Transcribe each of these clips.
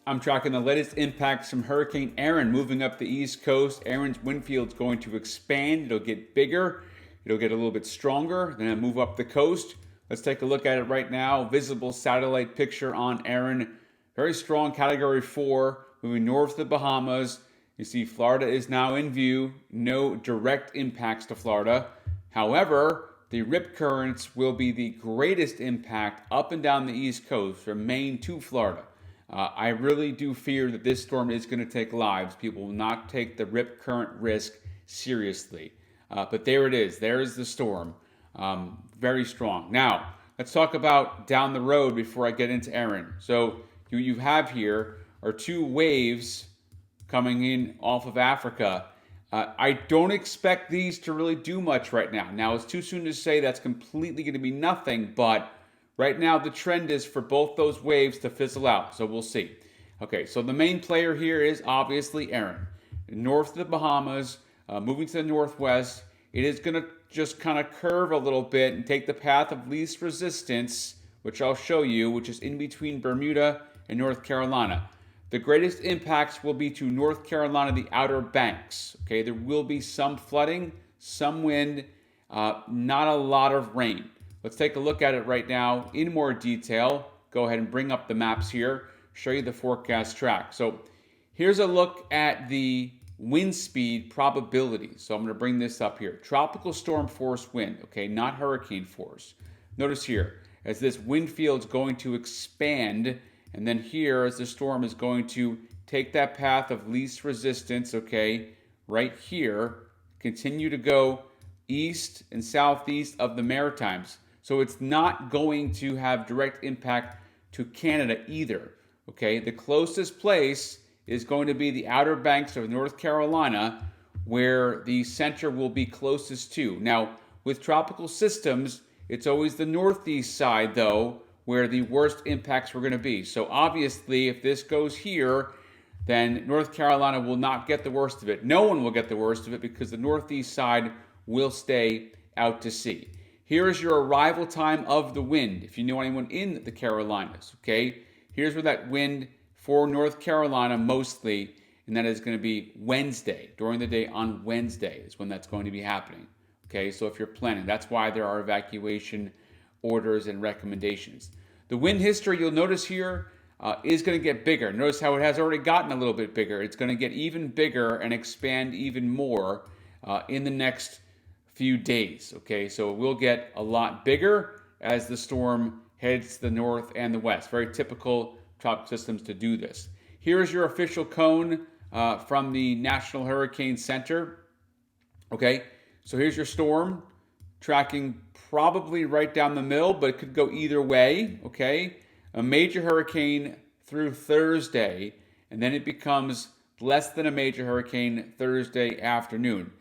I'm tracking the latest impacts from Hurricane Erin moving up the East Coast. Erin's wind field's going to expand. It'll get bigger. It'll get a little bit stronger. Then it'll move up the coast. Let's take a look at it right now. Visible satellite picture on Erin. Very strong Category 4, moving north to the Bahamas. You see Florida is now in view. No direct impacts to Florida. However, the rip currents will be the greatest impact up and down the East Coast from Maine to Florida. I really do fear that this storm is going to take lives. People will not take the rip current risk seriously. But there it is. There is the storm. Very strong. Now, let's talk about down the road before I get into Erin. So you have here are two waves coming in off of Africa. I don't expect these to really do much right now. Now, it's too soon to say that's completely going to be nothing, but right now the trend is for both those waves to fizzle out, so we'll see. Okay, so the main player here is obviously Erin. North of the Bahamas, moving to the northwest. It is going to just kind of curve a little bit and take the path of least resistance, which I'll show you, which is in between Bermuda and North Carolina. The greatest impacts will be to North Carolina, the Outer Banks. Okay, there will be some flooding, some wind, not a lot of rain. Let's take a look at it right now in more detail. Go ahead and bring up the maps here, show you the forecast track. So here's a look at the wind speed probability. So I'm going to bring this up here. Tropical storm force wind, okay, not hurricane force. Notice here, as this wind field is going to expand, and then here, as the storm is going to take that path of least resistance, okay, right here, continue to go east and southeast of the Maritimes. So it's not going to have direct impact to Canada either, okay? The closest place is going to be the Outer Banks of North Carolina, where the center will be closest to. Now, with tropical systems, it's always the northeast side, though, where the worst impacts were going to be. So obviously, if this goes here, then North Carolina will not get the worst of it. No one will get the worst of it because the northeast side will stay out to sea. Here is your arrival time of the wind, if you know anyone in the Carolinas, okay? Here's where that wind for North Carolina mostly, and that is going to be Wednesday. During the day on Wednesday is when that's going to be happening, okay? So if you're planning, that's why there are evacuation orders and recommendations. The wind history you'll notice here is going to get bigger. Notice how it has already gotten a little bit bigger. It's going to get even bigger and expand even more in the next few days. Okay, so it will get a lot bigger as the storm heads to the north and the west. Very typical tropical systems to do this. Here is your official cone from the National Hurricane Center. Okay, so here's your storm tracking probably right down the middle, but it could go either way, okay? A major hurricane through Thursday, and then it becomes less than a major hurricane Thursday afternoon.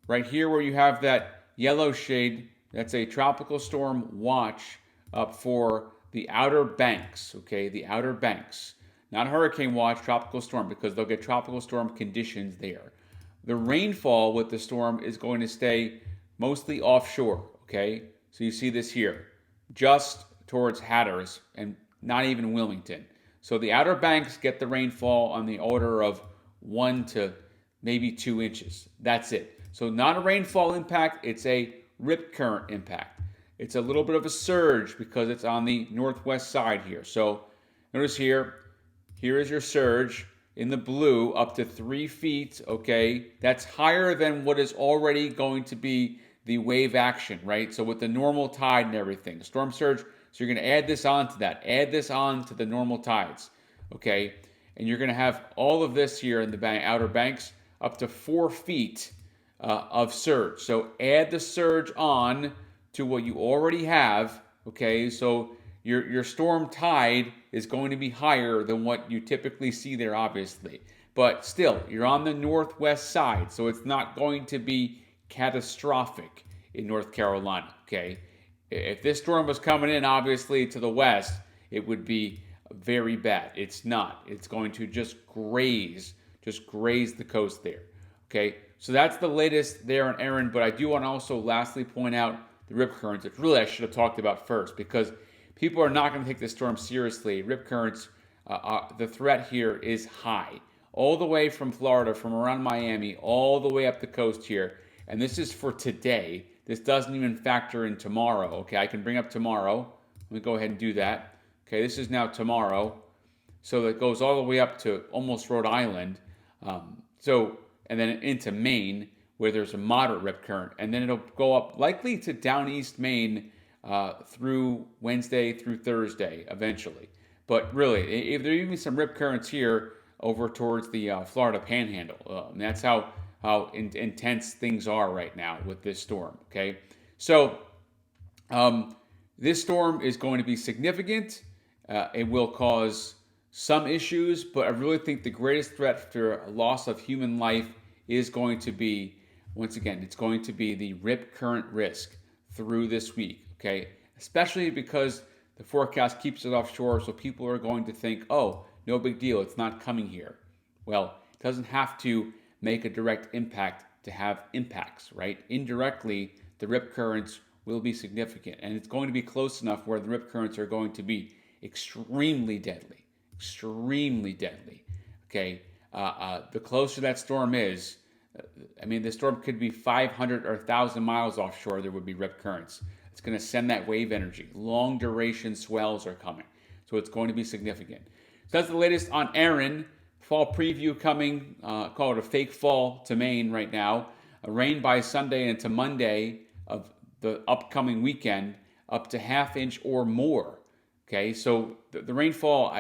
Right here where you have that yellow shade, that's a tropical storm watch up for the Outer Banks, okay? The Outer Banks. Not hurricane watch, tropical storm, because they'll get tropical storm conditions there. The rainfall with the storm is going to stay mostly offshore, okay? So you see this here, just towards Hatteras and not even Wilmington. So the Outer Banks get the rainfall on the order of 1 to maybe 2 inches. That's it. So not a rainfall impact, it's a rip current impact. It's a little bit of a surge because it's on the northwest side here. So notice here is your surge in the blue up to 3 feet, okay? That's higher than what is already going to be the wave action, right? So with the normal tide and everything, storm surge, so you're going to add this on to that. Add this on to the normal tides, okay? And you're going to have all of this here in the Outer Banks up to 4 feet of surge. So add the surge on to what you already have, okay? So your storm tide is going to be higher than what you typically see there, obviously. But still, you're on the northwest side, so it's not going to be catastrophic in North Carolina, okay? If this storm was coming in, obviously, to the west, it would be very bad. It's not. It's going to just graze the coast there, okay? So that's the latest there on Erin, but I do want to also lastly point out the rip currents, which really I should have talked about first, because people are not going to take this storm seriously. Rip currents the threat here is high. All the way from Florida, from around Miami, all the way up the coast here. And this is for today. This doesn't even factor in tomorrow. Okay, I can bring up tomorrow. Let me go ahead and do that. Okay, this is now tomorrow. So that goes all the way up to almost Rhode Island. And then into Maine, where there's a moderate rip current. And then it'll go up likely to down east Maine through Wednesday through Thursday eventually. But really, if there are even some rip currents here over towards the Florida Panhandle, and that's how intense things are right now with this storm. Okay, so this storm is going to be significant. It will cause some issues, but I really think the greatest threat for loss of human life is going to be, once again, it's going to be the rip current risk through this week. Okay, especially because the forecast keeps it offshore, so people are going to think, oh, no big deal, it's not coming here. Well, it doesn't have to make a direct impact to have impacts, right? Indirectly, the rip currents will be significant, and it's going to be close enough where the rip currents are going to be extremely deadly, okay? The closer that storm is, the storm could be 500 or 1,000 miles offshore, there would be rip currents. It's going to send that wave energy. Long duration swells are coming. So it's going to be significant. So that's the latest on Erin. Fall preview coming. Call it a fake fall to Maine right now. Rain by Sunday into Monday of the upcoming weekend, up to ½ inch or more. Okay, so the rainfall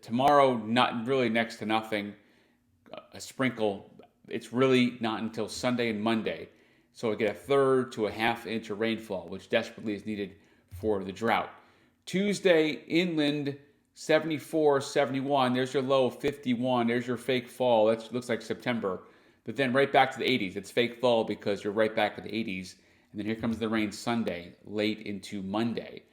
tomorrow, not really next to nothing. A sprinkle. It's really not until Sunday and Monday. So I get 1/3 to ½ inch of rainfall, which desperately is needed for the drought. Tuesday, inland, 74, 71. There's your low, 51. There's your fake fall. That looks like September. But then right back to the 80s. It's fake fall because you're right back at the 80s. And then here comes the rain Sunday, late into Monday.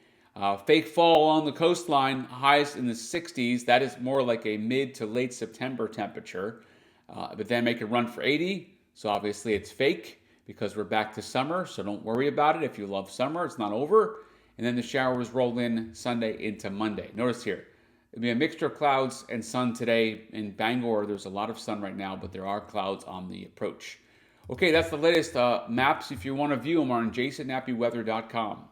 Fake fall along the coastline, highs in the 60s. That is more like a mid to late September temperature. But then make a run for 80. So obviously it's fake, because we're back to summer, so don't worry about it. If you love summer, it's not over. And then the showers roll in Sunday into Monday. Notice here, it'll be a mixture of clouds and sun today. In Bangor, there's a lot of sun right now, but there are clouds on the approach. Okay, that's the latest maps. If you want to view them, are on jasonnappyweather.com.